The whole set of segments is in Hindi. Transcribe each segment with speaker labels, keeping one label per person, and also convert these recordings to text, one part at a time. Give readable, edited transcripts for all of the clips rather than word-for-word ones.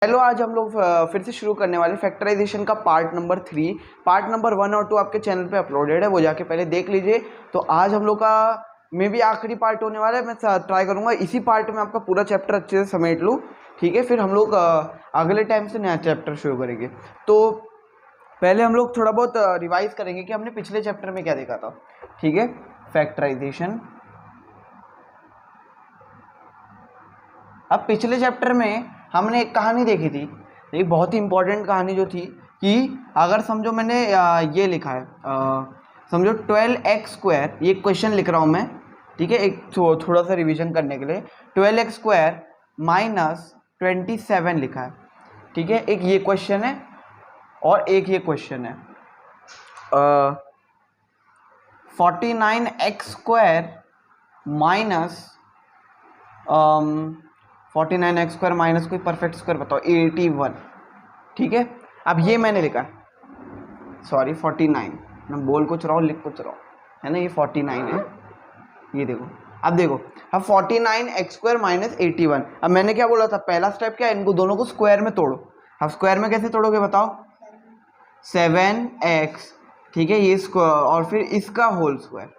Speaker 1: हेलो, आज हम लोग फिर से शुरू करने वाले फैक्टराइजेशन का पार्ट नंबर 3। पार्ट नंबर 1 और 2 आपके चैनल पे अपलोडेड है, वो जाके पहले देख लीजिए। तो आज हम लोग का मे भी आखिरी पार्ट होने वाला है। मैं ट्राई करूंगा इसी पार्ट में आपका पूरा चैप्टर अच्छे से समेट लूँ, ठीक है। फिर हम लोग अगले टाइम से नया चैप्टर शुरू करेंगे। तो पहले हम लोग थोड़ा बहुत रिवाइज करेंगे कि हमने पिछले चैप्टर में क्या देखा था, ठीक है। फैक्टराइजेशन। अब पिछले चैप्टर में हमने एक कहानी देखी थी, एक बहुत ही इंपॉर्टेंट कहानी जो थी कि अगर समझो मैंने ये लिखा है, समझो 12x², ये क्वेश्चन लिख रहा हूँ मैं, ठीक है, एक थोड़ा सा रिवीजन करने के लिए। 12x² माइनस 27 लिखा है, ठीक है। एक ये क्वेश्चन है और एक ये क्वेश्चन है। 49x² माइनस 49x² माइनस कोई परफेक्ट स्क्वायर बताओ, 81, ठीक है। अब ये मैंने लिखा है, सॉरी 49, मैं बोल कुछ रहा हूँ लिख कुछ रहा हूँ, है ना। ये 49 है, ये देखो। अब देखो, अब 49x² माइनस 81। अब मैंने क्या बोला था, पहला स्टेप क्या है, इनको दोनों को स्क्वायर में तोड़ो। अब स्क्वायर में कैसे तोड़ोगे बताओ, 7x, ठीक है, ये स्क्वायर और फिर इसका होल स्क्वायर,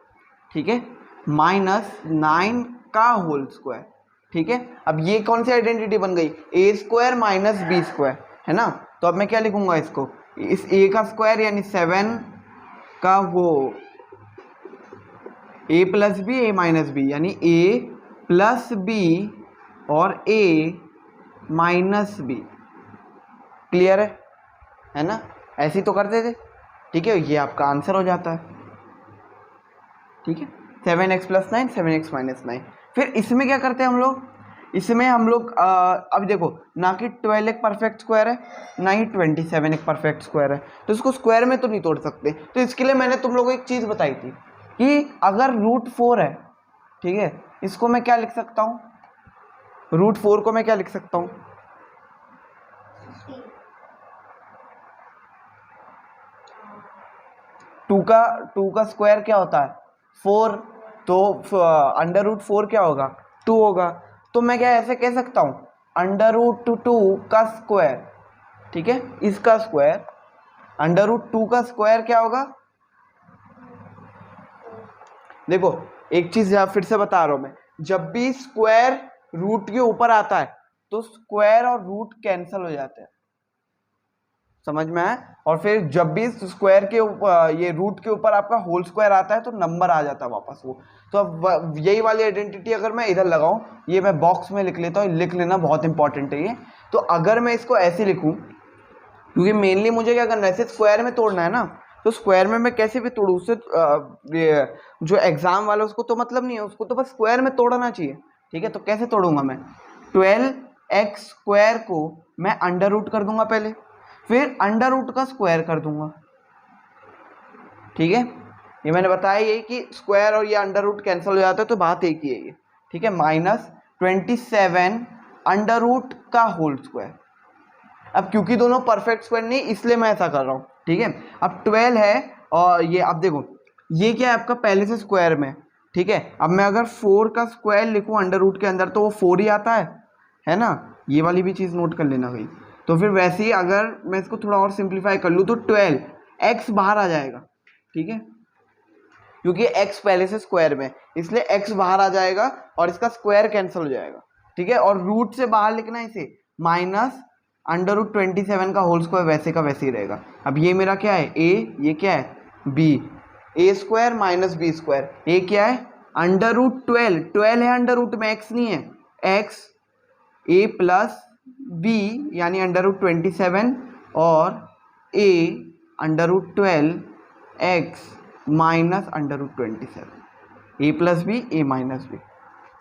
Speaker 1: ठीक है, माइनस 9 का होल स्क्वायर, ठीक है। अब ये कौन सी आइडेंटिटी बन गई, a² माइनस b², है ना। तो अब मैं क्या लिखूंगा इसको, इस a का स्क्वायर यानी 7 का वो a plus B a minus B, यानी a प्लस बी और a माइनस बी। क्लियर है ना। ऐसे ही तो करते थे, ठीक है। ये आपका आंसर हो जाता है, ठीक है। 7x plus 9, 7x minus 9। फिर इसमें क्या करते हैं हम लोग, इसमें हम लोग अब देखो, ना कि 12 एक परफेक्ट स्क्वायर है, ना ही 27 एक परफेक्ट स्क्वायर है, तो इसको स्क्वायर में तो नहीं तोड़ सकते। तो इसके लिए मैंने तुम लोगों को एक चीज़ बताई थी कि अगर √4 है, ठीक है, इसको मैं क्या लिख सकता हूँ, √4 को मैं क्या लिख सकता हूँ, 2 का स्क्वायर क्या होता है 4, तो √4 क्या होगा 2 होगा। तो मैं क्या ऐसे कह सकता हूँ, √2 का स्क्वायर, ठीक है, इसका स्क्वायर, √2 का स्क्वायर क्या होगा। देखो एक चीज फिर से बता रहा हूं मैं, जब भी स्क्वायर रूट के ऊपर आता है तो स्क्वायर और रूट कैंसिल हो जाते हैं, समझ में आया। और फिर जब भी स्क्वायर के ऊपर, ये रूट के ऊपर आपका होल स्क्वायर आता है तो नंबर आ जाता है वापस वो। तो अब यही वाली आइडेंटिटी अगर मैं इधर लगाऊं, ये मैं बॉक्स में लिख लेता हूँ, लिख लेना बहुत इंपॉर्टेंट है ये। तो अगर मैं इसको ऐसे लिखूं, क्योंकि मेनली मुझे क्या करना है, ऐसे स्क्वायर में तोड़ना है ना, तो स्क्वायर में मैं कैसे भी तोड़ूं, उससे जो एग्जाम वाला उसको तो मतलब नहीं है, उसको तो बस स्क्वायर में तोड़ना चाहिए, ठीक है। तो कैसे तोड़ूंगा मैं, 12x² को मैं अंडर रूट कर दूंगा पहले, फिर अंडर रूट का स्क्वायर कर दूंगा, ठीक है। ये मैंने बताया यही कि स्क्वायर और ये अंडर रूट कैंसिल हो जाता है, तो बात एक ही है ये, ठीक है। माइनस 27 अंडर रूट का होल स्क्वायर। अब क्योंकि दोनों परफेक्ट स्क्वायर नहीं, इसलिए मैं ऐसा कर रहा हूँ, ठीक है। अब 12 है और ये, अब देखो ये क्या है आपका पहले से स्क्वायर में, ठीक है। अब मैं अगर 4 का स्क्वायर लिखूँ अंडर रूट के अंदर तो वो 4 ही आता है ना। ये वाली भी चीज़ नोट कर लेना भाई। तो फिर वैसे ही अगर मैं इसको थोड़ा और सिंप्लीफाई कर लूँ तो 12x बाहर आ जाएगा, ठीक है, क्योंकि x पहले से स्क्वायर में, इसलिए x बाहर आ जाएगा और इसका स्क्वायर कैंसिल हो जाएगा, ठीक है। और रूट से बाहर लिखना है इसे, माइनस √27 का होल स्क्वायर वैसे का वैसे ही रहेगा। अब ये मेरा क्या है a, ये क्या है b, a² minus b², a क्या है √12 है, अंडर रूट में x नहीं है, x a प्लस b यानी √27 और a √12x minus √27, a plus B a minus B.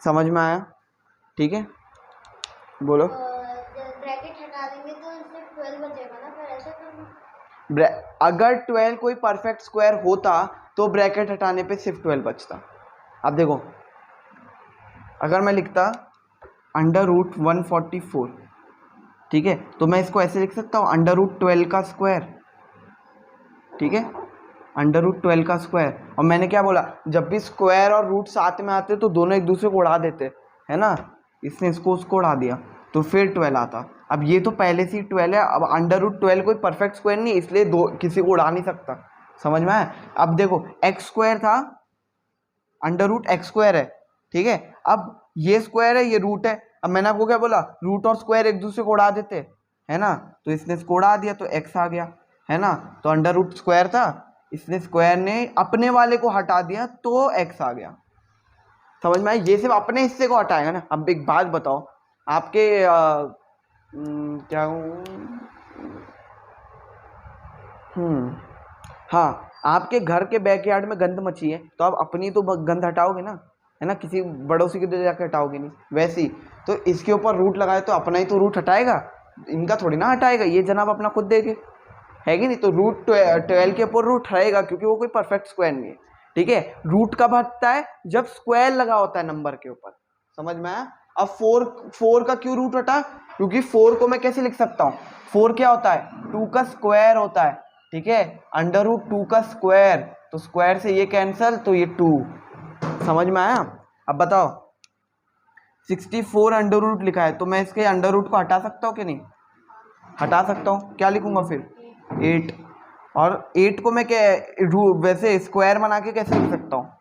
Speaker 1: समझ में आया, ठीक है। बोलो।
Speaker 2: ब्रैकेट हटा देंगे तो इसमें 12 बचेगा ना, फिर ऐसे करना।
Speaker 1: अगर 12 कोई परफेक्ट स्क्वायर होता तो ब्रैकेट हटाने पे सिर्फ 12 बचता। अब देखो, अगर मैं लिखता √144, ठीक है, तो मैं इसको ऐसे लिख सकता हूँ √12 का स्क्वायर, ठीक है, √12 का स्क्वायर। और मैंने क्या बोला, जब भी स्क्वायर और रूट साथ में आते तो दोनों एक दूसरे को उड़ा देते, है ना। इसने इसको उसको उड़ा दिया तो फिर 12 आता, अब ये तो पहले से ही 12 है, अब अंडर रूट 12 कोई परफेक्ट स्क्वायर नहीं है, इसलिए दो किसी को उड़ा नहीं सकता, समझ में आया। अब देखो एक्स स्क्वायर था, अंडर रूट एक्स स्क्वायर है, ठीक है। अब ये स्क्वायर है, ये रूट है, अब मैंने आपको क्या बोला, रूट और स्क्वायर एक दूसरे को उड़ा देते है ना, तो इसने इसको उड़ा दिया तो एक्स आ गया, है ना। तो अंडर रूट स्क्वायर था, इसने स्क्वायर ने अपने वाले को हटा दिया तो एक्स आ गया, समझ में आया। ये सिर्फ अपने हिस्से को हटाएगा ना। अब एक बात बताओ, आपके क्या हाँ, आपके घर के बैकयार्ड में गंद मची है तो आप अपनी तो गंद हटाओगे ना, है ना, किसी पड़ोसी के तो जाकर हटाओगे नहीं। वैसे ही तो इसके ऊपर रूट लगाए तो अपना ही तो रूट हटाएगा, इनका थोड़ी ना हटाएगा, ये जनाब अपना खुद देखे, है कि नहीं। तो रूट 12 के ऊपर रूट हटाएगा क्योंकि वो कोई परफेक्ट स्क्वायर नहीं है, ठीक है। रूट कब हटता है, जब स्क्वायर लगा होता है नंबर के ऊपर, समझ में आया। अब 4 का क्यों रूट हटा, क्योंकि 4 को मैं कैसे लिख सकता हूँ, 4 क्या होता है, 2 का स्क्वायर होता है, ठीक है। अंडर रूट 2 का स्क्वायर, तो स्क्वायर से ये कैंसल, तो ये 2, समझ में आया। अब बताओ 64 अंडर रूट लिखा है, तो मैं इसके अंडर रूट को हटा सकता हूँ कि नहीं, हटा सकता हूँ। क्या लिखूंगा फिर, 8, और 8 को मैं क्या वैसे स्क्वायर बना के कैसे लिख सकता हूँ,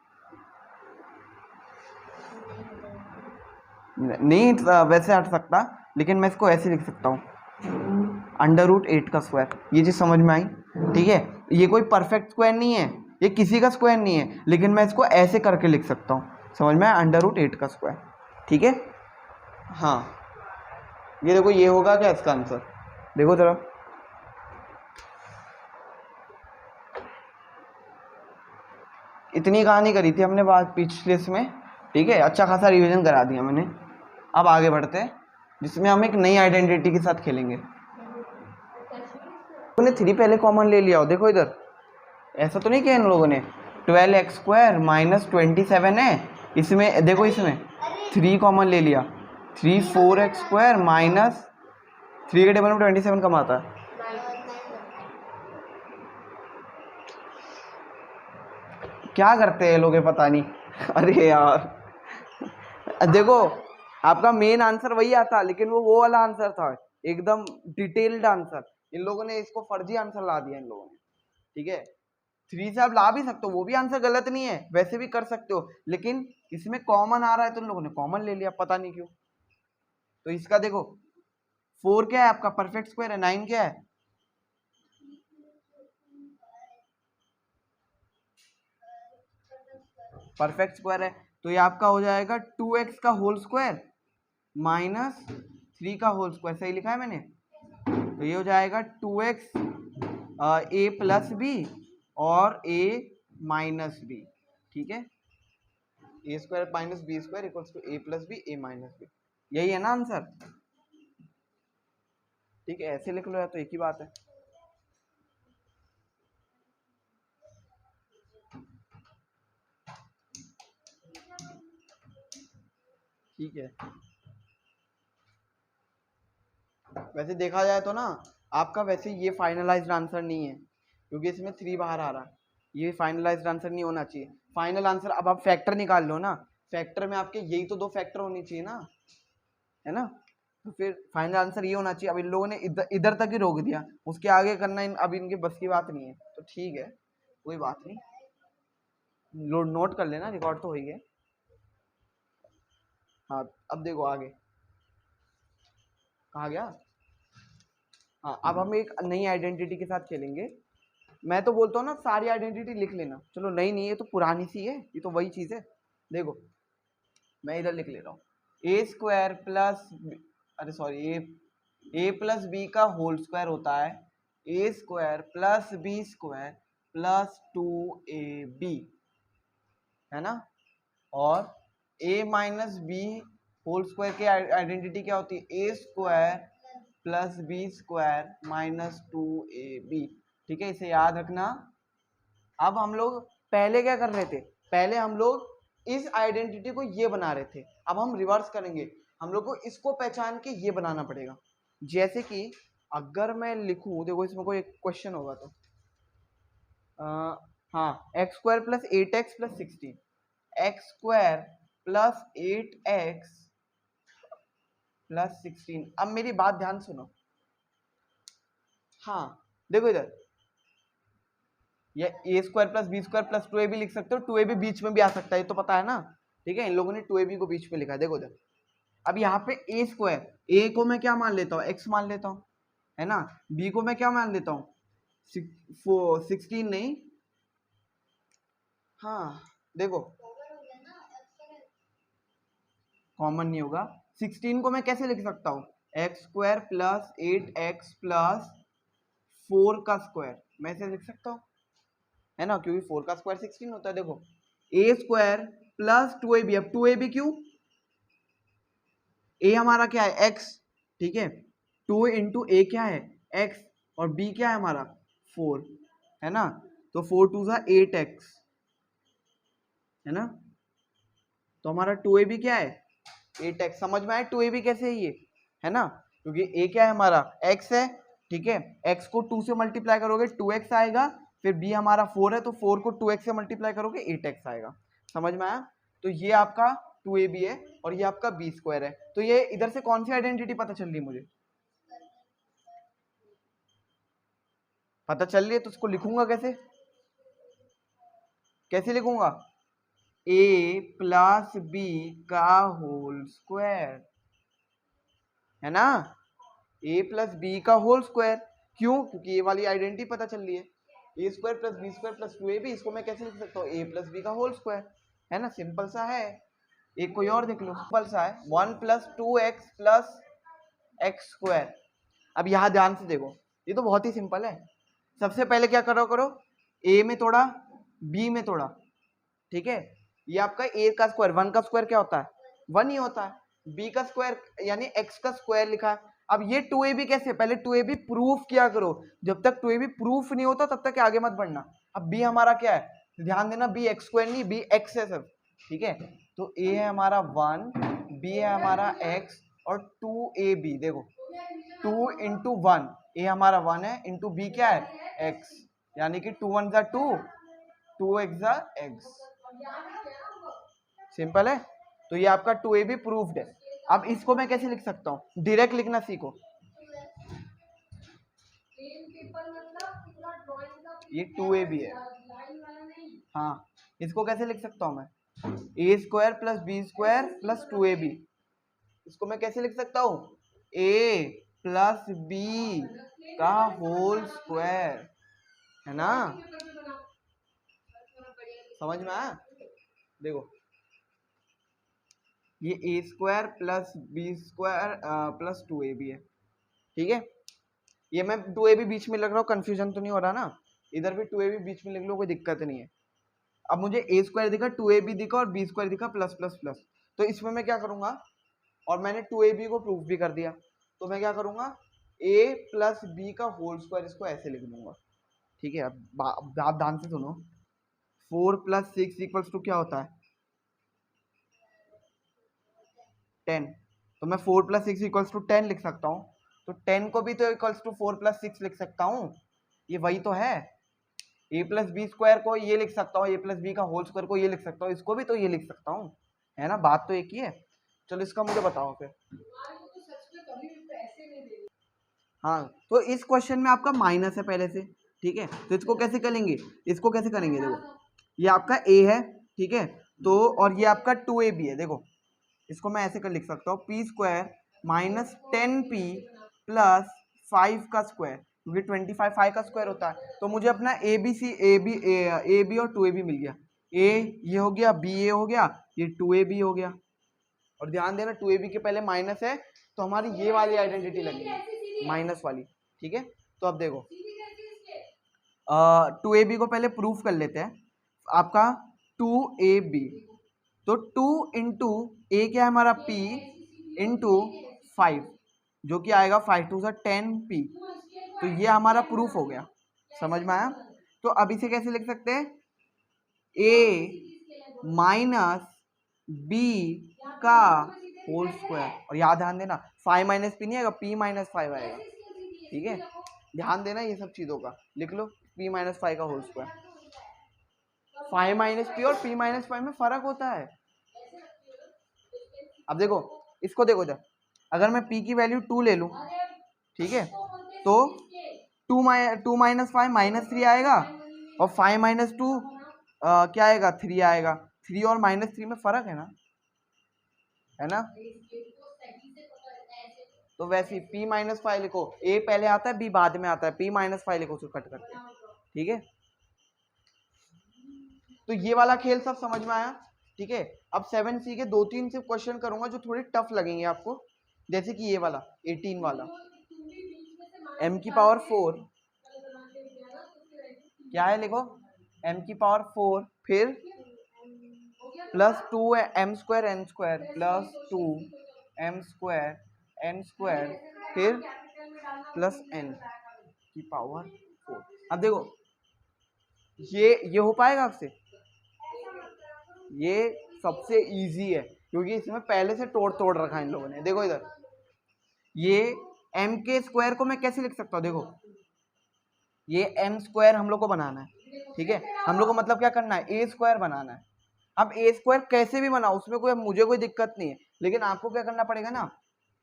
Speaker 1: नहीं वैसे हट सकता, लेकिन मैं इसको ऐसे लिख सकता हूँ, अंडर रूट 8 का स्क्वायर। ये चीज़ समझ में आई, ठीक है। ये कोई परफेक्ट स्क्वायर नहीं है, ये किसी का स्क्वायर नहीं है, लेकिन मैं इसको ऐसे करके लिख सकता हूँ, समझ में आया, अंडर रूट 8 का स्क्वायर, ठीक है। हाँ, ये देखो ये होगा क्या इसका आंसर, देखो जरा, इतनी कहानी करी थी हमने बात पिछले इसमें, ठीक है, अच्छा खासा रिवीजन करा दिया मैंने। अब आगे बढ़ते हैं, जिसमें हम एक नई आइडेंटिटी के साथ खेलेंगे। तूने 3 पहले कॉमन ले लिया हो, देखो इधर, ऐसा तो नहीं किया इन लोगों ने। 12x स्क्वायर माइनस 27 है, इसमें देखो, इसमें 3 कॉमन ले लिया, 3 4x स्क्वायर माइनस 3 के टेबल में 27 कम आता है, क्या करते हैं लोग ये पता नहीं। अरे यार देखो, आपका मेन आंसर वही आता, लेकिन वो वाला आंसर था, एकदम डिटेल्ड आंसर। इन लोगों ने इसको फर्जी आंसर ला दिया इन लोगों ने, ठीक है। 3 से आप ला भी सकते हो, वो भी आंसर गलत नहीं है, वैसे भी कर सकते हो, लेकिन इसमें कॉमन आ रहा है तो इन लोगों ने कॉमन ले लिया, पता नहीं क्यों। तो इसका देखो 4 क्या है आपका, परफेक्ट स्क्वायर है, 9 क्या है, परफेक्ट स्क्वायर है, तो ये आपका हो जाएगा 2x का होल स्क्वायर माइनस 3 का होल स्क्वायर, सही लिखा है मैंने। तो ये हो जाएगा 2x a प्लस बी और a माइनस बी, ठीक है। A square minus B square equals to A plus B A minus B, यही है ना आंसर, ठीक है। ऐसे लिख लो या तो एक ही बात है, ठीक है। वैसे देखा जाए तो ना, आपका वैसे ये फाइनलाइज्ड आंसर नहीं है, क्योंकि इसमें 3 बाहर आ रहा है, ये फाइनलाइज्ड आंसर नहीं होना चाहिए। फाइनल आंसर, अब आप फैक्टर निकाल लो ना, फैक्टर में आपके यही तो 2 फैक्टर होनी चाहिए ना, है ना। तो फिर फाइनल आंसर ये होना चाहिए। अब इन लोगों ने इधर तक ही रोक दिया, उसके आगे करना अब इनके बस की बात नहीं है, तो ठीक है, कोई बात नहीं, नोट कर लेना, रिकॉर्ड तो हो ही है। हाँ, अब देखो आगे कहाँ गया। हाँ, अब हम एक नई आइडेंटिटी के साथ खेलेंगे। मैं तो बोलता हूँ ना, सारी आइडेंटिटी लिख लेना, चलो नई नहीं है तो पुरानी सी है, ये तो वही चीज़ है। देखो मैं इधर लिख ले रहा हूँ, ए स्क्वायर प्लस, अरे सॉरी, ए प्लस बी का होल स्क्वायर होता है A square plus B square plus 2ab, है ना। और a minus B whole square की आइडेंटिटी क्या होती है, A square plus B square minus 2ab, ठीक है, इसे याद रखना। अब हम लोग पहले क्या कर रहे थे, पहले हम लोग इस आइडेंटिटी को ये बना रहे थे, अब हम रिवर्स करेंगे, हम लोग को इसको पहचान के ये बनाना पड़ेगा। जैसे कि अगर मैं लिखूं, देखो इसमें कोई क्वेश्चन होगा तो हाँ, x square plus 8x plus 16, x square plus 8x plus 16। अब मेरी बात ध्यान सुनो, हाँ देखो इधर, ये A square plus B square plus 2ab लिख सकते हो, 2ab बीच में भी आ सकता है, ये तो पता है ना, ठीक है। इन लोगों ने 2ab को बीच में लिखा है, देखो इधर। अब यहाँ पे ए स्क्वायर, ए को मैं क्या मान लेता हूँ, एक्स मान लेता हूँ, है ना। बी को मैं क्या मान लेता हूँ, 16 नहीं, हाँ देखो कॉमन नहीं होगा। 16 को मैं कैसे लिख सकता हूँ, x square plus 8x plus 4 का स्क्वायर, मैं ऐसे लिख सकता हूँ, है ना, क्योंकि 4 का स्क्वायर 16 होता है। देखो ए स्क्वायर प्लस 2ab, अब 2ab क्यों, ए हमारा क्या है x, ठीक है, 2 इंटू ए क्या है x, और b क्या है हमारा 4, है ना, तो 4 2 सा 8x, है ना, तो हमारा 2ab क्या है 8x। समझ में आया 2ab कैसे है ये, है ना, क्योंकि a क्या है हमारा x है, ठीक है, x को 2 से मल्टीप्लाई करोगे 2x आएगा, फिर b हमारा 4 है तो 4 को 2x से मल्टीप्लाई करोगे 8x आएगा। समझ में आया, तो ये आपका 2ab है और ये आपका b स्क्वायर है। तो ये इधर से कौन सी आइडेंटिटी पता चल रही है मुझे, पता चल रही है, तो उसको लिखूंगा कैसे, कैसे लिखूंगा, a प्लस बी का होल स्क्वायर, है ना, a प्लस बी का होल स्क्वायर। क्यों, क्योंकि ये वाली आइडेंटिटी पता चल रही है, A square plus B square plus 2ab, इसको मैं कैसे लिख सकता हूँ, a प्लस बी का होल स्क्वायर, है ना, सिंपल सा है। एक कोई और देख लो, सिंपल सा है, 1 plus 2x plus x square. अब यहाँ ध्यान से देखो, ये तो बहुत ही सिंपल है। सबसे पहले क्या करो, a में तोड़ा, b में तोड़ा, ठीक है, ये आपका a का स्क्वायर, 1 का स्क्वायर क्या होता है 1 ही होता है, b का स्क्वायर यानी x का स्क्वायर लिखा है। अब ये 2ab कैसे, पहले 2ab प्रूफ किया करो, जब तक 2ab प्रूफ नहीं होता तब तक आगे मत बढ़ना। अब b हमारा क्या है, ध्यान देना, b x स्क्वायर नहीं, b x है सब, ठीक है, तो a है हमारा 1, b है हमारा x और 2ab, देखो 2 इंटू 1, a हमारा 1 है, इंटू b क्या है x, यानी कि 2 1 2, 2 x x, सिंपल है। तो ये आपका 2ab प्रूफ्ड है। अब इसको मैं कैसे लिख सकता हूँ, डायरेक्ट लिखना सीखो, ये 2ab है, हाँ, इसको कैसे लिख सकता हूँ मैं, A square plus B square plus 2ab, इसको मैं कैसे लिख सकता हूँ, a प्लस बी का होल स्क्वायर, है ना, समझ में आया। देखो ये A square plus B square plus 2ab है, ठीक है, ये मैं 2ab बीच में लिख रहा हूँ, कंफ्यूजन तो नहीं हो रहा ना, इधर भी 2ab बीच में लिख लो, कोई दिक्कत नहीं है। अब मुझे ए स्क्वायर दिखा, 2ab दिखा और बी स्क्वायर दिखा प्लस प्लस प्लस, तो इसमें मैं क्या करूंगा, और मैंने 2ab को प्रूफ भी कर दिया, तो मैं क्या करूंगा, a प्लस बी का होल स्क्वायर, इसको ऐसे लिख दूंगा, ठीक है। अब आप ध्यान से सुनो, 4 प्लस 6 इक्वल्स टू क्या होता है 10, तो मैं 4 प्लस 6 इक्वल्स टू 10 लिख सकता हूँ, तो 10 को भी तो इक्वल्स टू 4 प्लस 6 लिख सकता हूँ, ये वही तो है। ए प्लस बी स्क्वायर को ये लिख सकता हूँ, ए प्लस बी का होल स्क्वायर को ये लिख सकता हूँ, इसको भी तो ये लिख सकता हूँ, है ना, बात तो एक ही है। चलो इसका मुझे बताओ फिर, हाँ, तो इस क्वेश्चन में आपका माइनस है पहले से, ठीक है, तो इसको कैसे करेंगे, इसको कैसे करेंगे, देखो ये आपका a है, ठीक है, तो और ये आपका 2ab है, देखो इसको मैं ऐसे कर लिख सकता हूँ, P square minus 10p plus 5 का स्क्वायर, क्योंकि 25 5 का स्क्वायर होता है, तो मुझे अपना ए बी और 2ab मिल गया, a ये हो गया, b ये हो गया, ये 2ab हो गया, और ध्यान देना 2ab के पहले माइनस है, तो हमारी ये वाली आइडेंटिटी लगेगी माइनस वाली, ठीक है। तो अब देखो 2ab को पहले प्रूफ कर लेते हैं, आपका 2ab, तो 2 इंटू ए क्या है हमारा p इंटू 5, जो कि आएगा 5 2 10p, तो ये हमारा प्रूफ हो गया, समझ में आया। तो अब इसे कैसे लिख सकते हैं, a माइनस b का होल स्क्वायर, और यहाँ ध्यान देना 5 माइनस पी नहीं आएगा, p माइनस 5 आएगा, ठीक है, ध्यान देना ये सब चीजों का, लिख लो p माइनस 5 का होल स्क्वायर, 5 माइनस पी और p माइनस 5 में फर्क होता है। अब देखो इसको देखो इधर, अगर मैं p की वैल्यू 2 ले लूँ, ठीक है, तो 2 माइनस 5 -3 आएगा, और 5 माइनस 2 क्या आएगा, 3 आएगा। 3 और -3 में फर्क है ना। तो वैसे ही p माइनस 5 लिखो, a पहले आता है b बाद में आता है, p माइनस 5 लिखो उसको कट करके, ठीक है। तो ये वाला खेल सब समझ में आया, ठीक है। अब 7C के 2-3 से क्वेश्चन करूंगा जो थोड़े टफ लगेंगे आपको, जैसे कि ये वाला 18 वाला, m की पावर 4 क्या है, लिखो m की पावर 4 फिर plus 2 m square n square plus 2 m square n square फिर प्लस n की पावर 4। अब देखो ये हो पाएगा आपसे, ये सबसे इजी है क्योंकि इसमें पहले से तोड़ रखा है इन लोगों ने। देखो इधर, ये m के स्क्वायर को मैं कैसे लिख सकता हूँ, देखो ये m स्क्वायर हम लोग को बनाना है, ठीक है। हम लोग को मतलब क्या करना है, a स्क्वायर बनाना है। अब a स्क्वायर कैसे भी बनाओ उसमें मुझे कोई दिक्कत नहीं है, लेकिन आपको क्या करना पड़ेगा ना,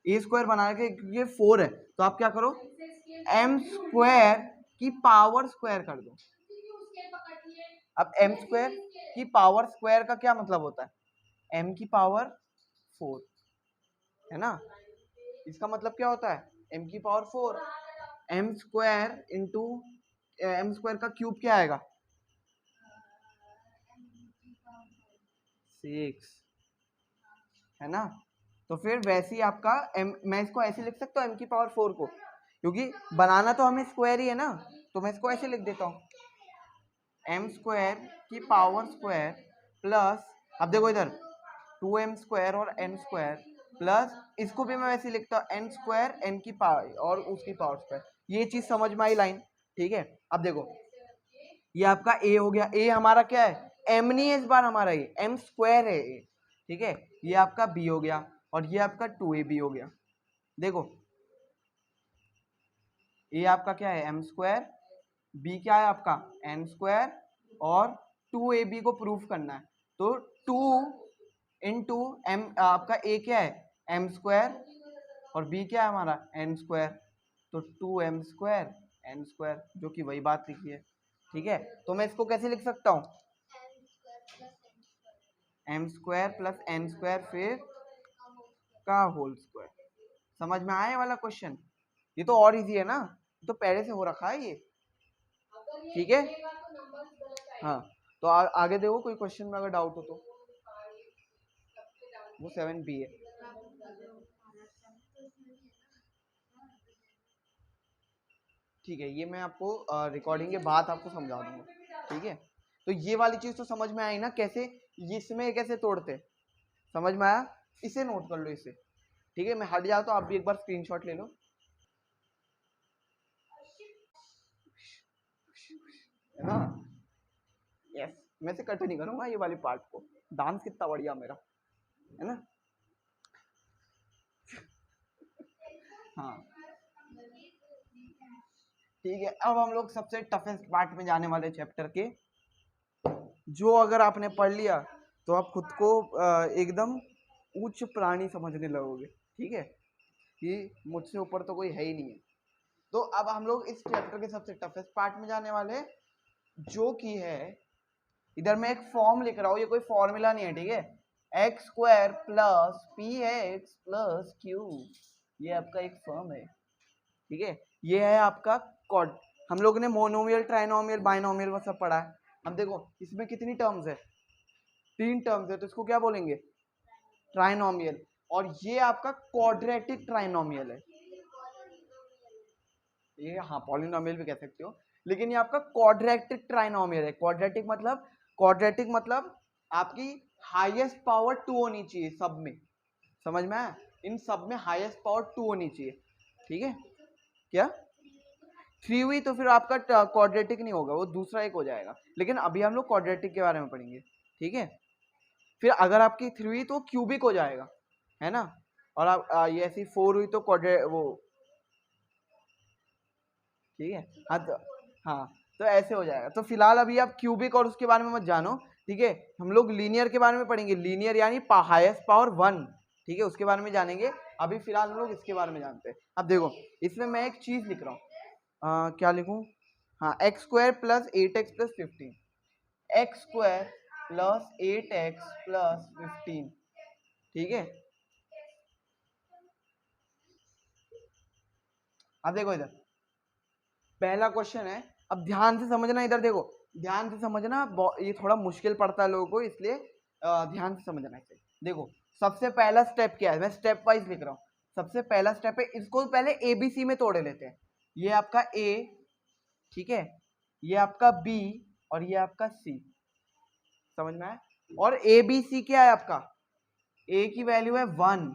Speaker 1: a स्क्वायर बनाने के, क्योंकि ये 4 है तो आप क्या करो, m स्क्वायर की पावर स्क्वायर कर दो। अब m स्क्वायर की पावर स्क्वायर का क्या मतलब होता है, m की पावर 4 है ना, इसका मतलब क्या होता है, m की power 4, m square into m square का क्यूब क्या आएगा, 6 है ना। तो फिर वैसे ही आपका मैं इसको ऐसे लिख सकता हूँ m की पावर 4 को, क्योंकि बनाना तो हमें स्क्वायर ही है ना, तो मैं इसको ऐसे लिख देता हूँ, m स्क्वायर की पावर स्क्वायर प्लस, अब देखो इधर 2m स्क्वायर और n स्क्वायर प्लस, इसको भी मैं वैसे लिखता हूँ n स्क्वायर n की पावर और उसकी पावर स्क्वायर। ये चीज समझ में आई लाइन, ठीक है। अब देखो ये आपका a हो गया, a हमारा क्या है, m नहीं है इस बार हमारा, ये m स्क्वायर है a, ठीक है। ये आपका b हो गया और ये आपका 2ab हो गया। देखो a आपका क्या है, m स्क्वायर, b क्या है आपका n स्क्वायर, और 2ab को प्रूफ करना है, तो 2 इंटू m, आपका a क्या है m स्क्वायर और b क्या है हमारा n स्क्वायर, तो 2m स्क्वायर n स्क्वायर, जो कि वही बात लिखी है, ठीक है। तो मैं इसको कैसे लिख सकता हूँ, m square plus n square फिर का होल स्क्वायर। समझ में आया वाला क्वेश्चन, ये तो और इजी है ना, तो पहले से हो रखा है ये, ठीक है। हाँ तो आगे देखो, कोई क्वेश्चन में अगर डाउट हो तो, वो 7B है। ठीक है, ये मैं आपको रिकॉर्डिंग के बाद आपको समझा दूंगा, ठीक है। तो ये वाली चीज तो समझ में आई ना, कैसे इसमें कैसे तोड़ते, समझ में आया, इसे नोट कर लो इसे, ठीक है। मैं हट जाता हूँ, आप भी एक बार स्क्रीनशॉट ले लो, है ना। यस, मैं से कट नहीं करूंगा ये वाली पार्ट को, डांस कितना बढ़िया मेरा, है ना। हाँ ठीक है, अब हम लोग सबसे टफेस्ट पार्ट में जाने वाले चैप्टर के, जो अगर आपने पढ़ लिया तो आप खुद को एकदम उच्च प्राणी समझने लगोगे, ठीक है, कि मुझसे ऊपर तो कोई है ही नहीं है। तो अब हम लोग इस चैप्टर के सबसे टफेस्ट पार्ट में जाने वाले, जो कि है, इधर मैं एक फॉर्म लिख रहा हूँ, ये कोई फॉर्मूला नहीं है, ठीक है, x square plus P x plus Q, ये आपका एक फॉर्म है, ठीक है। ये है आपका कॉड, हम लोग ने मोनोमियल ट्राइनोमियल बाइनोमियल में सब पढ़ा है। अब देखो इसमें कितनी टर्म्स है, 3 टर्म्स है, तो इसको क्या बोलेंगे, ट्राइनोमियल, और ये आपका क्वाड्रेटिक ट्राइनोमियल है, ये हाँ पॉलिनोमियल भी कह सकते हो, लेकिन ये आपका क्वाड्रेटिक ट्राइनोमियल है। क्वाड्रेटिक मतलब आपकी हाईएस्ट पावर 2 होनी चाहिए सब में, समझ में आया, इन सब में हाईएस्ट पावर 2 होनी चाहिए, ठीक है। क्या 3 हुई तो फिर आपका क्वाड्रेटिक नहीं होगा, वो दूसरा एक हो जाएगा, लेकिन अभी हम लोग क्वाड्रेटिक के बारे में पढ़ेंगे, ठीक है। फिर अगर आपकी 3 हुई तो क्यूबिक हो जाएगा, है ना, और आप ये ऐसी 4 हुई तो वो, ठीक है। हाँ तो ऐसे हो जाएगा। तो फिलहाल अभी आप क्यूबिक और उसके बारे में मत जानो, ठीक है, हम लोग लीनियर के बारे में पढ़ेंगे, लीनियर यानी हाईएस्ट पावर 1, ठीक है, उसके बारे में जानेंगे। अभी फिलहाल हम लोग इसके बारे में जानते हैं। अब देखो इसमें मैं एक चीज लिख रहा हूँ, क्या लिखूं, हाँ x square plus 8x plus 15, x square plus 8x plus 15, ठीक है। अब देखो इधर पहला क्वेश्चन है, अब ध्यान से समझना, इधर देखो ध्यान से समझना, ये थोड़ा मुश्किल पड़ता है लोगों को, इसलिए ध्यान से समझना चाहिए। देखो सबसे पहला स्टेप क्या है, मैं स्टेप वाइज लिख रहा हूँ। सबसे पहला स्टेप है, इसको पहले ABC में तोड़े लेते हैं। ये आपका A, ठीक है, ये आपका B और ये आपका C, समझ में आया। और ABC क्या है आपका, A की वैल्यू है 1।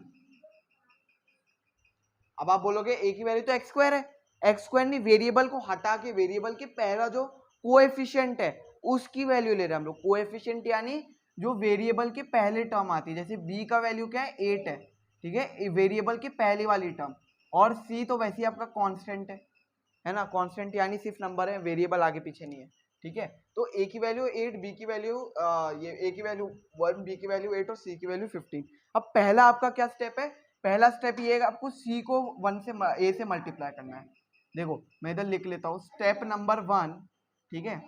Speaker 1: अब आप बोलोगे A की वैल्यू तो एक्स स्क्वायर है, एक्स स्क्वायर नहीं, वेरिएबल को हटा के वेरिएबल के पहला जो कोएफिशिएंट है उसकी वैल्यू ले रहे हैं हम लोग। कोएफिशिएंट यानी जो वेरिएबल के पहले टर्म आती है, जैसे b का वैल्यू क्या है 8 है, ठीक है, वेरिएबल की पहली वाली टर्म। और c तो वैसे ही आपका कांस्टेंट है ना, कांस्टेंट यानी सिर्फ नंबर है, वेरिएबल आगे पीछे नहीं है, ठीक है। तो a की वैल्यू 8, b की वैल्यू ये a की वैल्यू 1, b की वैल्यू 8 और c की वैल्यू 15। अब पहला आपका क्या स्टेप है, पहला स्टेप ये है आपको c को 1 से a से मल्टीप्लाई करना है। देखो मैं इधर लिख लेता हूँ, स्टेप नंबर 1, ठीक है,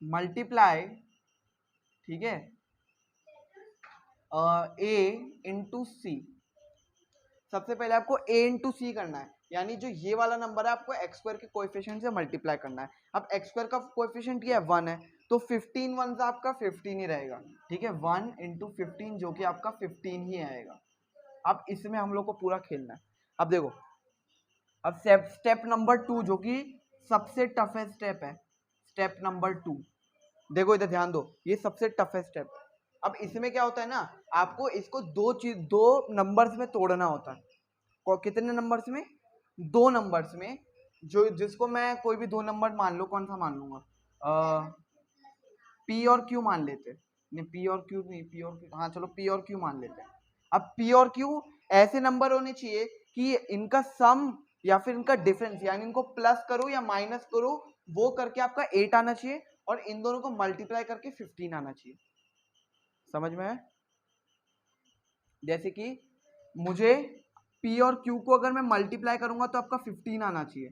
Speaker 1: मल्टीप्लाई, ठीक है, a इंटू सी। सबसे पहले आपको a इंटू सी करना है, यानी जो ये वाला नंबर है आपको एक्स स्क्वायर के कोएफिशिएंट से मल्टीप्लाई करना है। अब एक्स स्क्वायर का कोएफिशिएंट क्या है 1 है, तो 15 1 से आपका 15 ही रहेगा, ठीक है, 1 इंटू 15 जो कि आपका 15 ही आएगा। अब इसमें हम लोग को पूरा खेलना है। अब देखो, अब स्टेप नंबर 2 जो कि सबसे टफेस्ट स्टेप है, स्टेप नंबर 2, देखो इधर ध्यान दो, ये सबसे टफेस्ट स्टेप है। अब इसमें क्या होता है ना, आपको इसको दो नंबर्स में तोड़ना होता है। कितने नंबर्स में, 2 नंबर्स में, जो जिसको मैं कोई भी 2 नंबर मान लो, कौन सा मान लूंगा, P और Q मान लेते हैं, नहीं P और Q नहीं, P और Q, हाँ चलो P और Q मान लेते हैं। अब P और Q ऐसे नंबर होने चाहिए कि इनका सम या फिर इनका डिफरेंस, यानी इनको प्लस करो या माइनस करो, वो करके आपका 8 आना चाहिए, और इन दोनों को मल्टीप्लाई करके 15 आना चाहिए। समझ में है, जैसे कि मुझे P और Q को अगर मैं मल्टीप्लाई करूंगा तो आपका 15 आना चाहिए,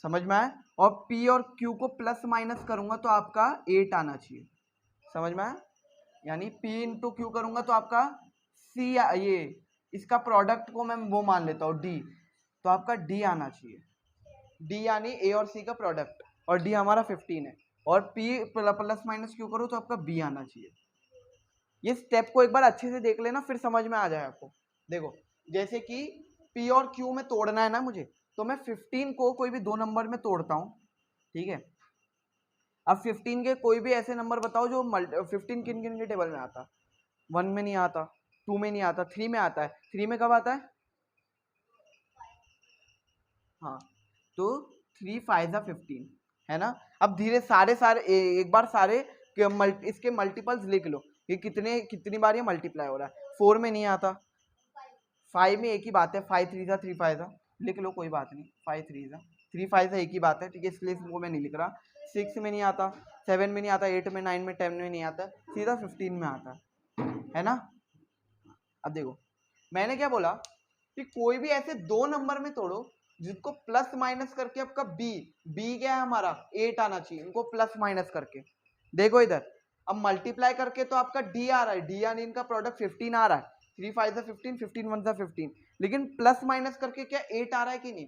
Speaker 1: समझ में आया, और P और Q को प्लस माइनस करूंगा तो आपका 8 आना चाहिए, समझ में आया। यानी P इंटू Q करूंगा तो आपका C, ये इसका प्रोडक्ट को मैं वो मान लेता हूँ D, तो आपका D आना चाहिए, D यानी A और C का प्रोडक्ट, और D हमारा 15 है, और P प्लस माइनस Q करूँ तो आपका B आना चाहिए। ये स्टेप को एक बार अच्छे से देख लेना, फिर समझ में आ जाए आपको। देखो जैसे कि P और Q में तोड़ना है ना मुझे, तो मैं 15 को कोई भी 2 नंबर में तोड़ता हूँ, ठीक है। अब 15 के कोई भी ऐसे नंबर बताओ जो 15 किन किन के टेबल में आता, 1 में नहीं आता, 2 में नहीं आता, 3 में आता है। 3 में कब आता है, हाँ, तो 3 5 15 है ना। अब धीरे सारे एक बार सारे इसके मल्टीपल्स लिख लो, ये कितनी बार ये मल्टीप्लाई हो रहा है। 4 में नहीं आता, 5 में एक ही बात है, 5 3 3 5 लिख लो, कोई बात नहीं, 5 3 5 एक ही बात है, ठीक है, इसलिए इसको मैं नहीं लिख रहा। 6 में नहीं आता, 7 में नहीं आता, 8 में, 9 में, 10 में नहीं आता, सीधा 15 में आता है ना। अब देखो मैंने क्या बोला कि कोई भी ऐसे 2 नंबर में तोड़ो जिसको प्लस माइनस करके आपका बी क्या है हमारा 8 आना चाहिए, इनको प्लस माइनस करके। देखो इधर अब मल्टीप्लाई करके तो आपका डी आ रहा है, डी यानी इनका प्रोडक्ट 15 आ रहा है, 3 5 15, 15 1 15, लेकिन प्लस माइनस करके क्या 8 आ रहा है कि नहीं,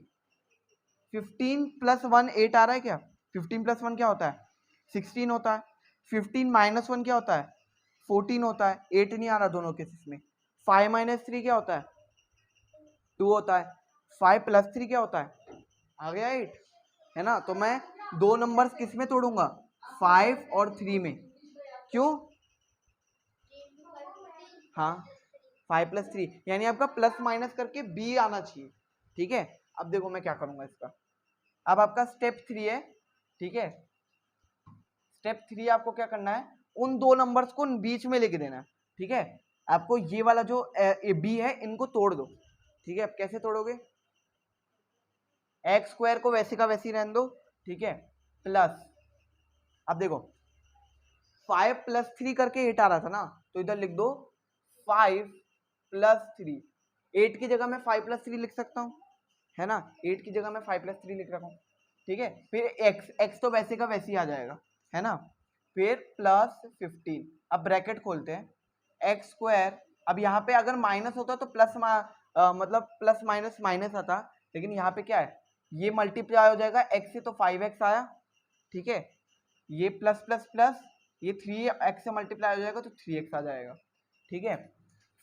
Speaker 1: 15 प्लस 1 8 आ रहा है क्या, 15 प्लस 1 क्या होता है 16 होता है, 15 माइनस 1 क्या होता है 14 होता है, 8 नहीं आ रहा दोनों केसेस में। 5 माइनस 3 क्या होता है 2 होता है, 5 प्लस 3 क्या होता है, आ गया 8, है ना। तो मैं 2 नंबर्स किस में तोड़ूंगा, 5 और 3 में, क्यों, हाँ 5 प्लस 3 यानी आपका प्लस माइनस करके बी आना चाहिए, ठीक है। अब देखो मैं क्या करूंगा इसका, अब आपका स्टेप 3 है, ठीक है, स्टेप 3 आपको क्या करना है, उन 2 नंबर्स को बीच में लिख देना है, ठीक है। आपको ये वाला जो बी है इनको तोड़ दो, ठीक है। अब कैसे तोड़ोगे, एक्स स्क्वायर को वैसे का वैसे ही रहने दो, ठीक है, प्लस, अब देखो 5 प्लस 3 करके 8 आ रहा था ना, तो इधर लिख दो 5 प्लस 3, 8 की जगह मैं 5 प्लस 3 लिख सकता हूँ, है ना, 8 की जगह मैं 5 प्लस 3 लिख रखा हूँ, ठीक है। फिर x तो वैसे का वैसे ही आ जाएगा, है ना, फिर प्लस 15, अब ब्रैकेट खोलते हैं, एक्स स्क्वायर, अब यहाँ पे अगर माइनस होता तो प्लस मतलब प्लस माइनस माइनस आता, लेकिन यहाँ पे क्या है, ये मल्टीप्लाई हो जाएगा x से तो 5x आया, ठीक है, ये प्लस प्लस प्लस, ये 3x से मल्टीप्लाई हो जाएगा तो 3x आ जाएगा, ठीक है,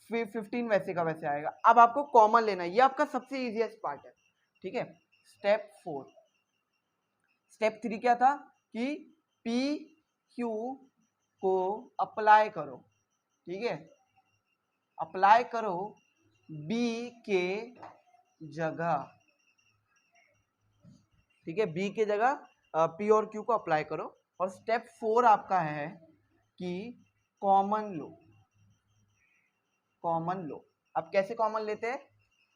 Speaker 1: फिर 15 वैसे का वैसे आएगा। अब आपको कॉमन लेना है, ये आपका सबसे इजीएस्ट पार्ट है, ठीक है। स्टेप 4, स्टेप 3 क्या था कि पी क्यू को अप्लाई करो, ठीक है, अप्लाई करो बी के जगह, ठीक है, बी के जगह पी और क्यू को अप्लाई करो। और स्टेप 4 आपका है कि कॉमन लो, कॉमन लो। अब कैसे कॉमन लेते हैं,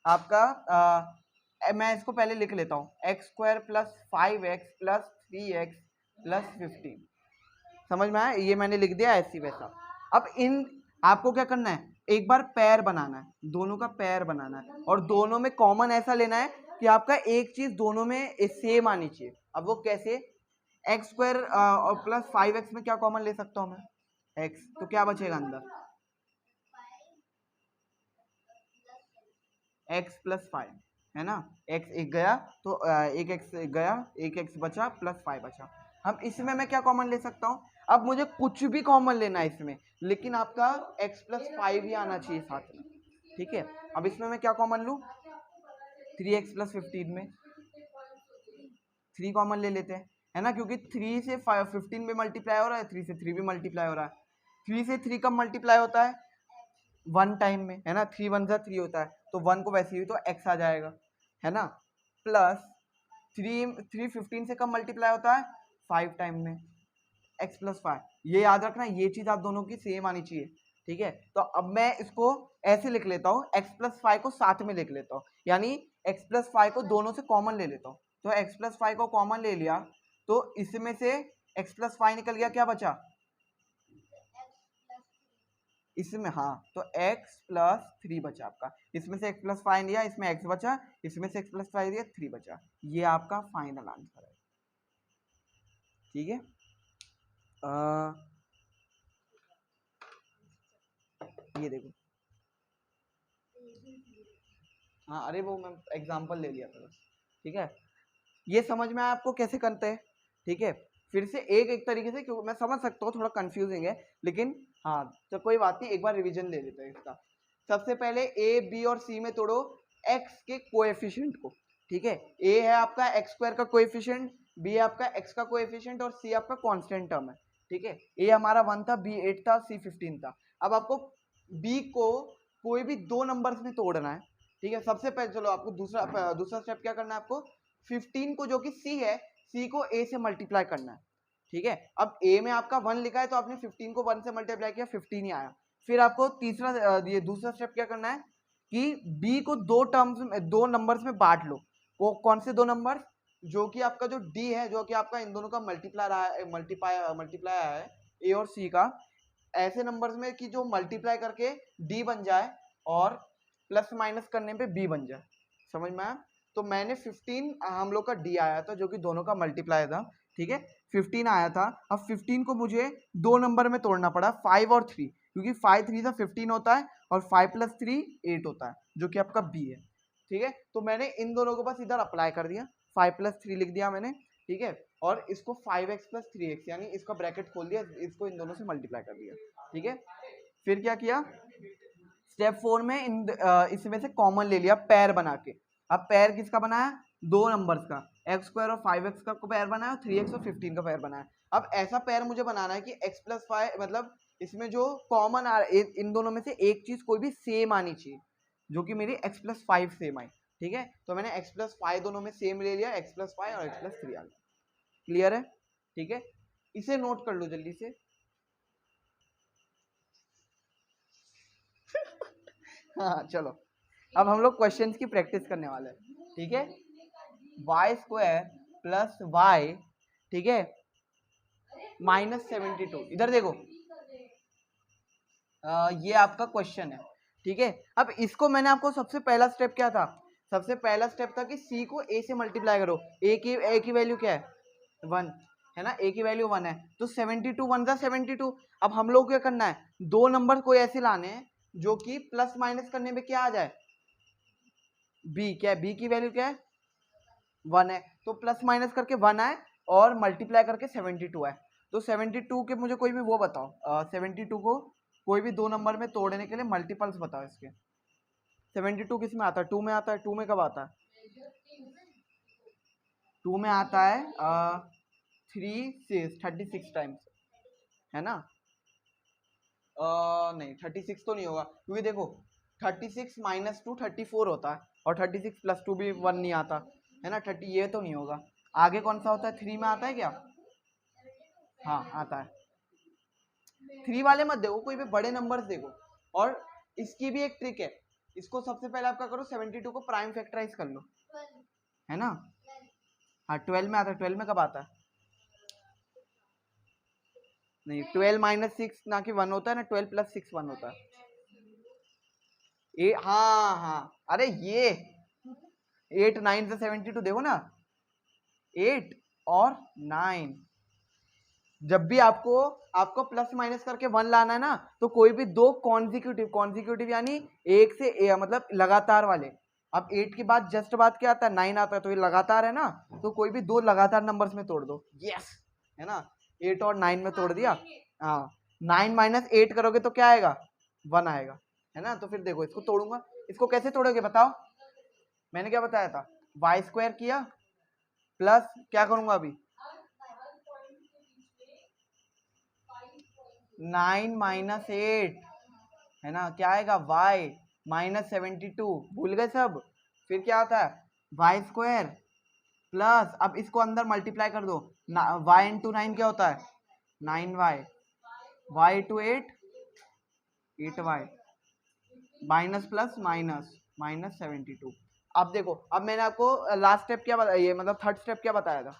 Speaker 1: आपका मैं इसको पहले लिख लेता हूँ, x square plus 5x plus 3x plus 15, समझ में आया, ये मैंने लिख दिया ऐसी वैसा। अब इन आपको क्या करना है, एक बार पैर बनाना है, दोनों का पैर बनाना है, और दोनों में कॉमन ऐसा लेना है कि आपका एक चीज दोनों में सेम आनी चाहिए। अब वो कैसे, एक्स स्क्वायर और प्लस 5x में क्या कॉमन ले सकता हूँ मैं, x, तो क्या बचेगा अंदर, x प्लस 5, है ना, x एक गया तो एक x गया, एक x बचा प्लस 5 बचा। हम इसमें मैं क्या कॉमन ले सकता हूँ, अब मुझे कुछ भी कॉमन लेना है इसमें, लेकिन आपका x प्लस 5 ही आना चाहिए साथ में, ठीक है। अब इसमें मैं क्या कॉमन लूँ, 3x प्लस 15 में 3 कॉमन ले लेते हैं, है ना, क्योंकि 3 से 15 में मल्टीप्लाई हो रहा है, 3 से 3 भी मल्टीप्लाई हो रहा है। 3 से 3 कब मल्टीप्लाई होता है, 1 टाइम में, है ना, 3 1 जा 3 होता है, तो 1 को वैसे ही तो x आ जाएगा, है ना, प्लस 3 15 से कब मल्टीप्लाई होता है, 5 टाइम में, x प्लस 5, ये याद रखना, ये चीज आप दोनों की सेम आनी चाहिए, ठीक है। तो अब मैं इसको ऐसे लिख लेता हूँ, x प्लस 5 को साथ में लिख लेता हूँ, यानी x प्लस 5 को दोनों से कॉमन ले लेता हूँ, तो x प्लस 5 को कॉमन ले लिया, तो इसमें से x प्लस 5 निकल गया, क्या बचा इसमें, हाँ, तो x प्लस 3 बचा आपका, इसमें से x प्लस 5 लिया, इसमें x बचा, इसमें से x प्लस 5 दिया, 3 बचा, ये आपका फाइनल आंसर है, ठीक है। ये देखो, हाँ, अरे वो मैं एग्जांपल ले लिया था बस, ठीक है, ये समझ में आया आपको कैसे करते हैं, ठीक है। फिर से एक तरीके से, क्योंकि मैं समझ सकता हूँ थोड़ा कंफ्यूजिंग है, लेकिन हाँ, तो कोई बात नहीं, एक बार रिवीजन ले लेते हैं इसका। सबसे पहले ए बी और सी में तोड़ो एक्स के कोएफिशिएंट को, ठीक है, ए है आपका एक्स स्क्वायर का कोएफिशिएंट, बी है आपका एक्स का कोएफिशिएंट, और सी आपका कांस्टेंट टर्म है, ठीक है। ए हमारा 1 था, बी 8 था, सी 15 था। अब आपको बी को कोई भी 2 नंबर्स में तोड़ना है, ठीक है। सबसे पहले चलो आपको दूसरा स्टेप क्या करना है, आपको 15 को, जो कि सी है, सी को ए से मल्टीप्लाई करना है, ठीक है। अब ए में आपका 1 लिखा है, तो आपने 15 को 1 से मल्टीप्लाई किया, 15 ही आया। फिर आपको ये दूसरा स्टेप क्या करना है कि बी को 2 नंबर्स में बांट लो। वो कौन से 2 नंबर, जो कि आपका जो डी है, जो कि आपका इन दोनों का मल्टीप्लाई है, ए और सी का, ऐसे नंबर्स में कि जो मल्टीप्लाई करके डी बन जाए और प्लस माइनस करने पे बी बन जाए, समझ में आया। तो मैंने 15 हम लोग का डी आया था, जो कि दोनों का मल्टीप्लाई था, ठीक है, 15 आया था। अब 15 को मुझे 2 नंबर में तोड़ना पड़ा, 5 और 3, क्योंकि 5 3 से 15 होता है, और 5 प्लस 3 8 होता है, जो कि आपका बी है, ठीक है। तो मैंने इन दोनों को बस इधर अप्लाई कर दिया, 5 प्लस 3 लिख दिया मैंने, ठीक है, और इसको 5x प्लस 3x, यानी इसका ब्रैकेट खोल दिया, इसको इन दोनों से मल्टीप्लाई कर दिया, ठीक है। फिर क्या किया, स्टेप 4 में इसमें से कॉमन ले लिया, पैर बना के। अब पैर किसका बनाया, 2 नंबर्स का, एक्स स्क्वायर और 5x का पैर बनाया, और 3x और 15 का पैर बनाया। अब ऐसा पैर मुझे बनाना है कि x प्लस 5, मतलब इसमें जो कॉमन इन दोनों में से एक चीज कोई भी सेम आनी चाहिए, जो कि मेरी x प्लस 5 सेम आई, ठीक है। तो मैंने x प्लस 5 दोनों में सेम ले लिया, x प्लस 5 और x प्लस 3 आ गया, क्लियर है, ठीक है। इसे नोट कर लो जल्दी से। हाँ चलो, अब हम लोग क्वेश्चंस की प्रैक्टिस करने वाले हैं, ठीक है। वाई स्क्वायर प्लस वाई, ठीक है, -72, इधर देखो, ये आपका क्वेश्चन है, ठीक है। अब इसको मैंने आपको सबसे पहला स्टेप क्या था, सबसे पहला स्टेप था कि c को a से मल्टीप्लाई करो, a की वैल्यू क्या है 1 है ना, a की वैल्यू 1 है, तो 72 1 जा 72। अब हम लोग क्या करना है, दो नंबर कोई ऐसे लाने हैं जो कि प्लस माइनस करने में क्या आ जाए, b क्या है, b की वैल्यू क्या है 1 है, तो प्लस माइनस करके 1 आए और मल्टीप्लाई करके 72 है। तो 72 के मुझे कोई भी वो बताओ, 72 को कोई भी दो नंबर में तोड़ने के लिए मल्टीपल्स बताओ इसके। 72 किस में आता है, 2 में आता है, 2 में कब आता है, 2 में आता है 36 टाइम्स, है ना। नहीं 36 तो नहीं होगा, क्योंकि देखो 36 माइनस 2 34 होता है, और 36 प्लस 2 भी 1 नहीं आता है ना, 30 ये तो नहीं होगा। आगे कौन सा होता है, 3 में आता है क्या, हाँ आता है। 3 वाले मत देखो, कोई भी बड़े नंबर्स देखो। और इसकी भी एक ट्रिक है, इसको सबसे पहले आपका करो 72 को प्राइम फैक्टराइज कर लो, है ना। हाँ 12 में आता है, 12 में कब आता है, नहीं 12 माइनस 6 ना कि 1 होता है ना, 12 प्लस 6 1 होता है। हाँ हाँ, अरे ये 8 9 से 72 देखो ना, 8 और 9, जब भी आपको आपको प्लस माइनस करके 1 लाना है ना, तो कोई भी दो कॉन्जिक्यूटिव यानी एक से मतलब लगातार वाले। अब 8 के बाद जस्ट बाद क्या आता है, 9 आता है, तो ये लगातार है ना, तो कोई भी दो लगातार नंबर्स में तोड़ दो, यस है ना, 8 और 9 में तोड़ दिया। हाँ 9 माइनस 8 करोगे तो क्या आएगा, 1 आएगा, है ना। तो फिर देखो इसको तोड़ूंगा, इसको कैसे तोड़ोगे बताओ, मैंने क्या बताया था, वाई स्क्वायर किया प्लस क्या करूंगा अभी 9 माइनस 8 है ना, क्या आएगा y माइनस 72, भूल गए सब। फिर क्या आता है वाई स्क्वायर प्लस, अब इसको अंदर मल्टीप्लाई कर दो, y इंटू 9 क्या होता है 9y, y to 8 8y, minus plus minus minus 72। अब देखो, अब मैंने आपको लास्ट स्टेप क्या बताया, ये मतलब थर्ड स्टेप क्या बताया था,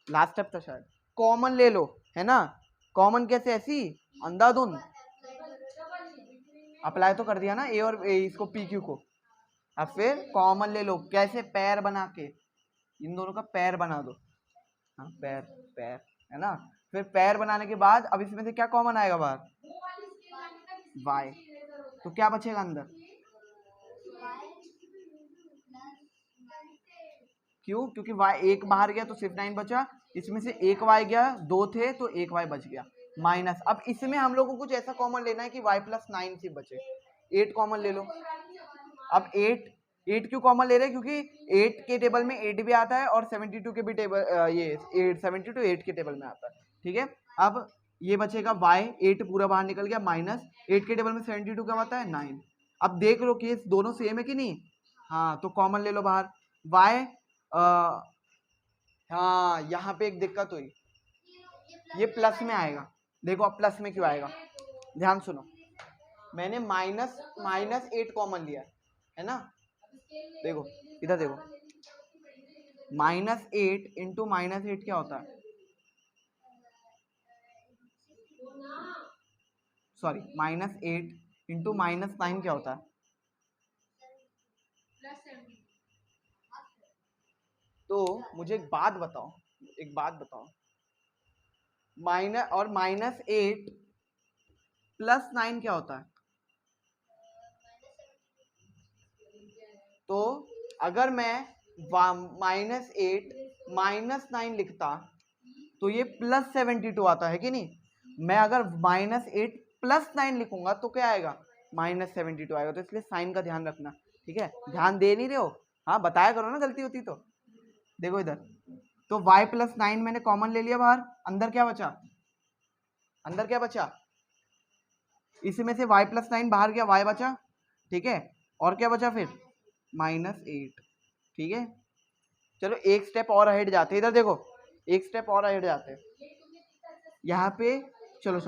Speaker 1: लास्ट स्टेप था शायद, कॉमन ले लो, है ना। कॉमन कैसे, ऐसी अंधाधुंध अप्लाई तो कर दिया ना ए और इसको पी क्यू को। अब फिर कॉमन ले लो, कैसे, पैर बना के, इन दोनों का पैर बना दो, हाँ पैर पैर, है ना। फिर पैर बनाने के बाद अब इसमें से क्या कॉमन आएगा बाहर, y, तो क्या बचेगा अंदर, क्यों, क्योंकि y एक बाहर गया तो सिर्फ 9 बचा, इसमें से एक y गया, दो थे तो एक y बच गया, माइनस। अब इसमें हम लोग को कुछ ऐसा कॉमन लेना है कि y प्लस 9 सिर्फ बचे, 8 कॉमन ले लो। अब 8 क्यों कॉमन ले रहे हैं, क्योंकि 8 के टेबल में 8 भी आता है और 72 के भी टेबल, ये 72 8 के टेबल में आता है, ठीक है। अब ये बचेगा y, 8 पूरा बाहर निकल गया, माइनस 8 के टेबल में 72 क्या आता है 9। अब देख लो कि दोनों सेम है कि नहीं, हाँ तो कॉमन ले लो बाहर y, हाँ यहाँ पे एक दिक्कत हुई, ये प्लस में आएगा, देखो अब प्लस में क्यों आएगा, ध्यान सुनो, मैंने माइनस 8 कॉमन लिया है ना, देखो इधर देखो, माइनस 8 इंटू माइनस 8 क्या होता है, सॉरी माइनस 8 इंटू माइनस 9 क्या होता है, तो मुझे एक बात बताओ, माइनस और माइनस 8 प्लस 9 क्या होता है, तो अगर मैं माइनस 8 माइनस 9 लिखता तो ये प्लस 72 आता है कि नहीं, मैं अगर माइनस 8 प्लस 9 लिखूंगा तो क्या आएगा माइनस 72 आएगा, तो इसलिए साइन का ध्यान रखना, ठीक है, ध्यान दे नहीं रहे हो, हाँ बताया करो ना गलती होती तो। देखो इधर, तो y प्लस 9 मैंने कॉमन ले लिया बाहर, अंदर क्या बचा, इसमें से y प्लस 9 बाहर गया, y बचा, ठीक है, और क्या बचा फिर माइनस 8, ठीक है। चलो एक स्टेप और अहेड जाते हैं, इधर देखो एक स्टेप और अहेड जाते हैं यहाँ पे, चलो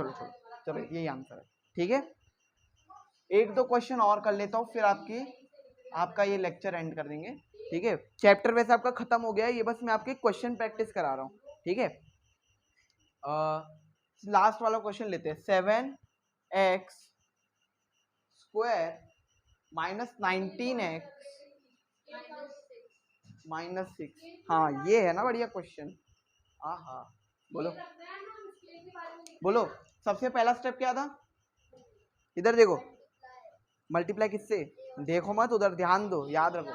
Speaker 1: यही आंसर है, ठीक है। एक दो क्वेश्चन और कर लेता हूँ, फिर आपका ये लेक्चर एंड कर देंगे, ठीक है। चैप्टर वैसे आपका खत्म हो गया है, ये बस मैं आपके क्वेश्चन प्रैक्टिस करा रहा हूँ, ठीक है। लास्ट वाला क्वेश्चन लेते हैं, 7x square minus 19x minus 6। हाँ ये है ना बढ़िया क्वेश्चन। हाँ बोलो बोलो, सबसे पहला स्टेप क्या था? इधर देखो, मल्टीप्लाई किससे? देखो मत उधर, ध्यान दो, याद रखो।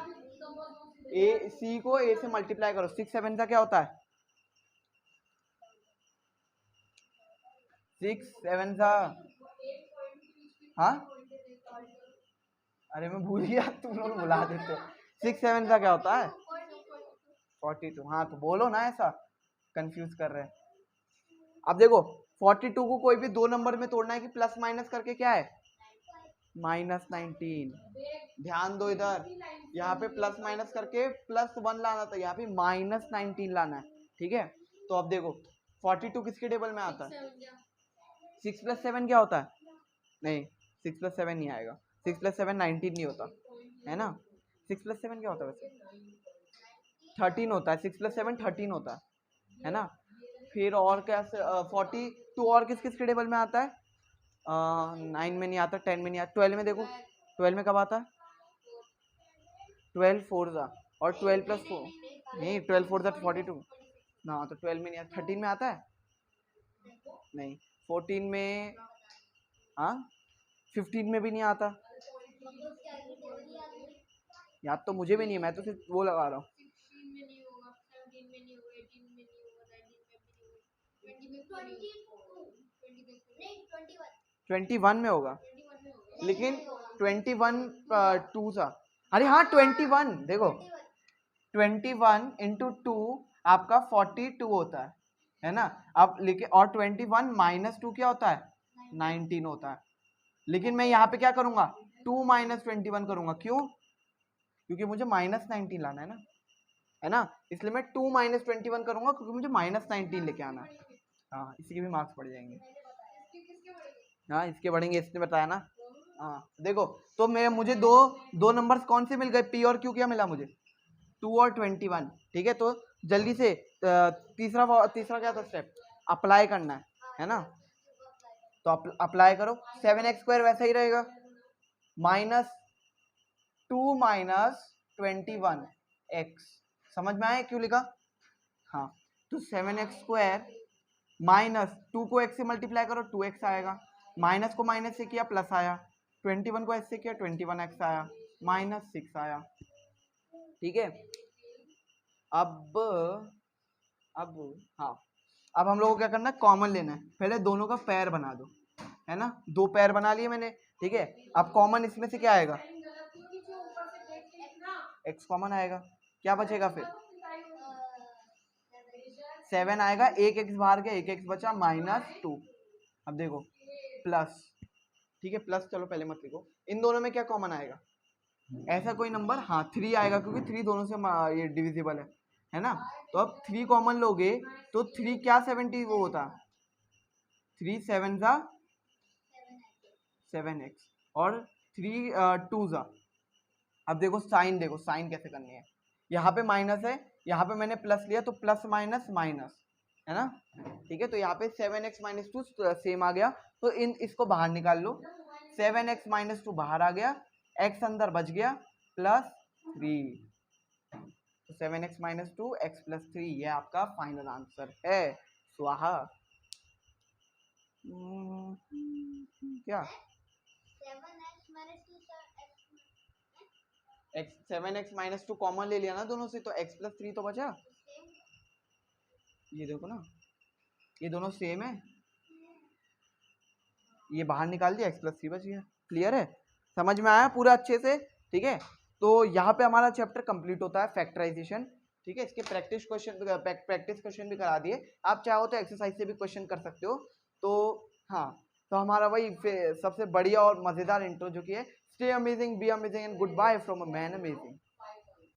Speaker 1: ए सी को ए से मल्टीप्लाई करो, 6 7 का क्या होता है? 6 7 का, हाँ अरे मैं भूल गया, तुम लोग बुला देते हो। 6 7 का क्या होता है? 42। हाँ तो बोलो ना, ऐसा कंफ्यूज कर रहे हैं। अब देखो 42 को कोई भी दो नंबर में तोड़ना है कि प्लस माइनस करके क्या है? माइनस 19। ध्यान दो इधर, यहाँ पे प्लस माइनस करके +1 लाना था, यहाँ पे माइनस 19 लाना है। ठीक है, तो अब देखो 42 किसके टेबल में आता है? 6 + 7 क्या होता है? नहीं 6 + 7 नहीं आएगा, 6 + 7 19 नहीं होता है ना। 6 + 7 क्या होता है वैसे? 13 होता है। 6 + 7 13 होता है ना। फिर और क्या 42 और किस किस के टेबल में आता है? 9 में नहीं आता, 10 में नहीं आता, 12 में देखो, 12 में कब आता है? 12 4 जा, और 12 + 4 नहीं, 12 4 जा 42 ना, तो 12 में नहीं आता। 13 में आता है? नहीं। 14 में, हाँ 15 में भी नहीं आता। याद तो मुझे भी नहीं है, मैं तो सिर्फ वो लगा रहा हूँ। 21 में होगा, लेकिन 21 2 सा, अरे हाँ 21 देखो, 21 × 2 आपका 42 होता है ना। अब लेकिन और 21 - 2 क्या होता है? 19 होता है। लेकिन मैं यहाँ पे क्या करूंगा? 2 - 21 करूंगा। क्यों? क्योंकि मुझे -19 लाना है ना, इसलिए मैं 2 - 21 करूंगा, क्योंकि मुझे -19 लेके आना है। हाँ इसके भी मार्क्स बढ़ जाएंगे। हाँ इसके बढ़ेंगे, इसने बताया ना। हाँ देखो, तो मुझे दो नंबर्स कौन से मिल गए? पी और क्यू क्या मिला मुझे? 2 और 21। ठीक है, तो जल्दी से तीसरा क्या था स्टेप? अप्लाई करना है ना। तो अप्लाई करो, 7x² वैसा ही रहेगा, -2 - 21x। समझ में आया क्यों लिखा? हाँ तो 7x² -2 को x से मल्टीप्लाई करो, 2x आएगा, माइनस को माइनस से किया प्लस आया, 21 को ऐसे किया 21x आया, -6 आया। ठीक है, अब हाँ, अब हम लोग को क्या करना है? कॉमन लेना है। पहले दोनों का पैर बना दो, है ना, 2 पैर बना लिए मैंने। ठीक है, अब कॉमन इसमें से क्या आएगा? x कॉमन आएगा, क्या बचेगा फिर? 7 आएगा, एक x बाहर गया, एक x बचा, -2। अब देखो प्लस, ठीक है प्लस, चलो पहले मत लिखो, इन दोनों में क्या कॉमन आएगा? ऐसा कोई नंबर, हाँ 3 आएगा, क्योंकि 3 दोनों से ये डिविजिबल है ना। तो अब 3 कॉमन लोगे तो 3 क्या 70 वो होता, 3 7 जा 7x, और 3 2 जा। अब देखो साइन, देखो साइन कैसे करनी है। यहाँ पे माइनस है, यहाँ पे मैंने प्लस लिया, तो प्लस माइनस माइनस है ना। ठीक है, तो यहाँ पे 7x - 2 सेम आ गया, तो इसको बाहर निकाल लो। 7x - 2 बाहर आ गया, x अंदर बच गया, +3। तो 7x - 2 x + 3, ये आपका फाइनल आंसर है। स्वाहा। क्या 7x - 2 कॉमन ले लिया ना दोनों से, तो x + 3 तो बचा। ये देखो ना, ये दोनों सेम है, ये बाहर निकाल दिया, x + 3 बच गया। क्लियर है? समझ में आया पूरा अच्छे से? ठीक है, तो यहाँ पे हमारा चैप्टर कंप्लीट होता है, फैक्टराइजेशन। ठीक है, इसके प्रैक्टिस क्वेश्चन भी करा दिए। आप चाहो तो एक्सरसाइज से भी क्वेश्चन कर सकते हो। तो हाँ, तो हमारा वही सबसे बढ़िया और मजेदार इंट्रो जो कि है, stay amazing, be amazing and goodbye from a man amazing.